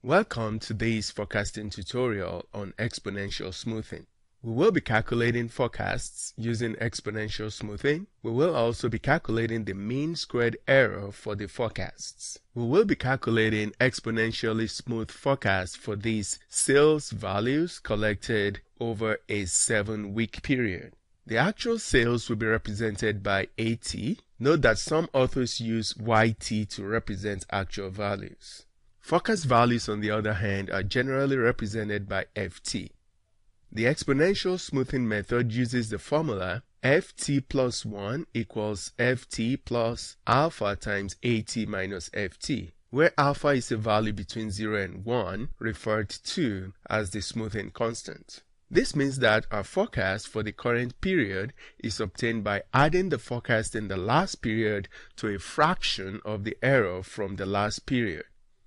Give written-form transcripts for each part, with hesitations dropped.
Welcome to this forecasting tutorial on exponential smoothing. We will be calculating forecasts using exponential smoothing. We will also be calculating the mean squared error for the forecasts. We will be calculating exponentially smooth forecasts for these sales values collected over a 7-week period. The actual sales will be represented by AT. Note that some authors use YT to represent actual values. Forecast values, on the other hand, are generally represented by FT. The exponential smoothing method uses the formula FT plus 1 equals FT plus alpha times AT minus FT, where alpha is a value between 0 and 1 referred to as the smoothing constant. This means that our forecast for the current period is obtained by adding the forecast in the last period to a fraction of the error from the last period.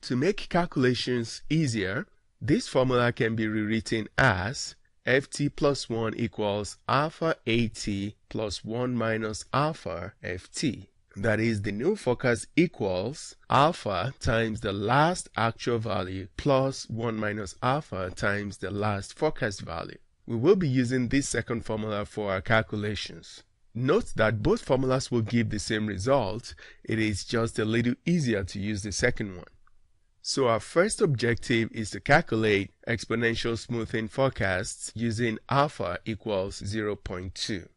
To make calculations easier, this formula can be rewritten as FT plus 1 equals alpha AT plus 1 minus alpha FT. That is, the new forecast equals alpha times the last actual value plus 1 minus alpha times the last forecast value. We will be using this second formula for our calculations. Note that both formulas will give the same result. It is just a little easier to use the second one. So our first objective is to calculate exponential smoothing forecasts using alpha equals 0.2.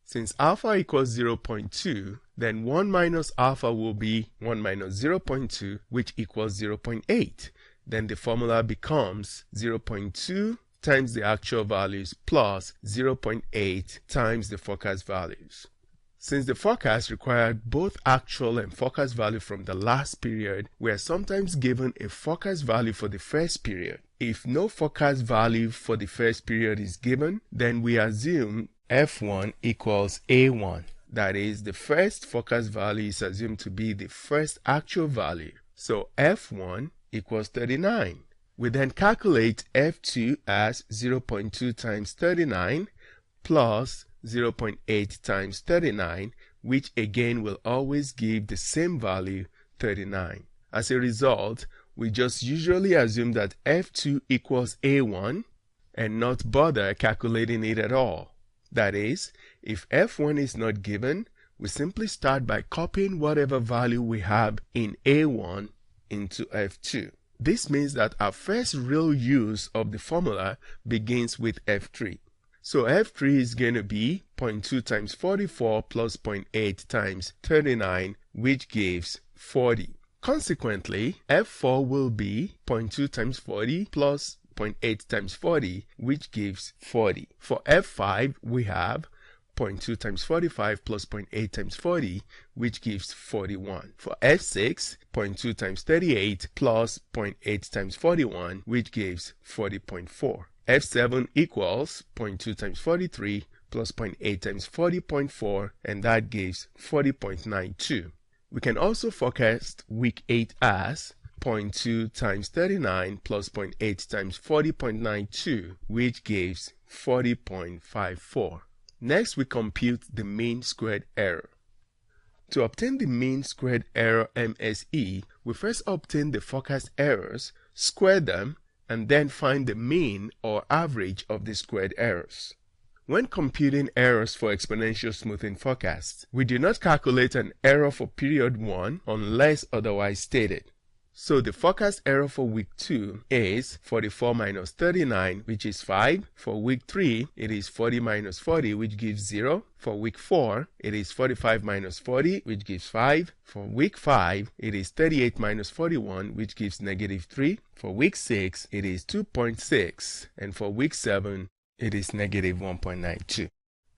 Since alpha equals 0.2, then 1 minus alpha will be 1 minus 0.2, which equals 0.8. Then the formula becomes 0.2 times the actual values plus 0.8 times the forecast values. Since the forecast required both actual and forecast value from the last period, we are sometimes given a forecast value for the first period. If no forecast value for the first period is given, then we assume F1 equals A1. That is, the first forecast value is assumed to be the first actual value. So F1 equals 39. We then calculate F2 as 0.2 times 39 plus 0.8 times 39, which again will always give the same value, 39. As a result, we just usually assume that F2 equals A1 and not bother calculating it at all. That is, if F1 is not given, we simply start by copying whatever value we have in A1 into F2. This means that our first real use of the formula begins with F3. So F3 is going to be 0.2 times 44 plus 0.8 times 39, which gives 40. Consequently, F4 will be 0.2 times 40 plus 0.8 times 40, which gives 40. For F5, we have 0.2 times 45 plus 0.8 times 40, which gives 41. For F6, 0.2 times 38 plus 0.8 times 41, which gives 40.4. F7 equals 0.2 times 43 plus 0.8 times 40.4, and that gives 40.92. We can also forecast week 8 as 0.2 times 39 plus 0.8 times 40.92, which gives 40.54. Next, we compute the mean squared error. To obtain the mean squared error MSE, we first obtain the forecast errors, square them, and then find the mean or average of the squared errors. When computing errors for exponential smoothing forecasts, we do not calculate an error for period 1 unless otherwise stated. So the forecast error for week 2 is 44 minus 39, which is 5. For week 3, it is 40 minus 40, which gives 0. For week 4, it is 45 minus 40, which gives 5. For week 5, it is 38 minus 41, which gives negative 3. For week 6, it is 2.6. And for week 7, it is negative 1.92.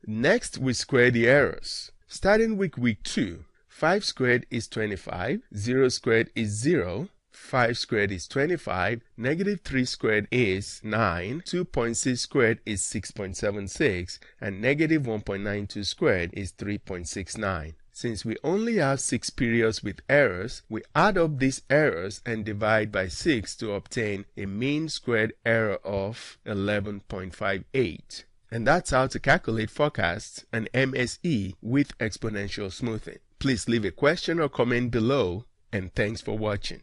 Next, we square the errors. Starting with week 2, 5 squared is 25, 0 squared is 0, 5 squared is 25, negative 3 squared is 9, 2.6 squared is 6.76, and negative 1.92 squared is 3.69. Since we only have 6 periods with errors, we add up these errors and divide by 6 to obtain a mean squared error of 11.58. And that's how to calculate forecasts and MSE with exponential smoothing. Please leave a question or comment below, and thanks for watching.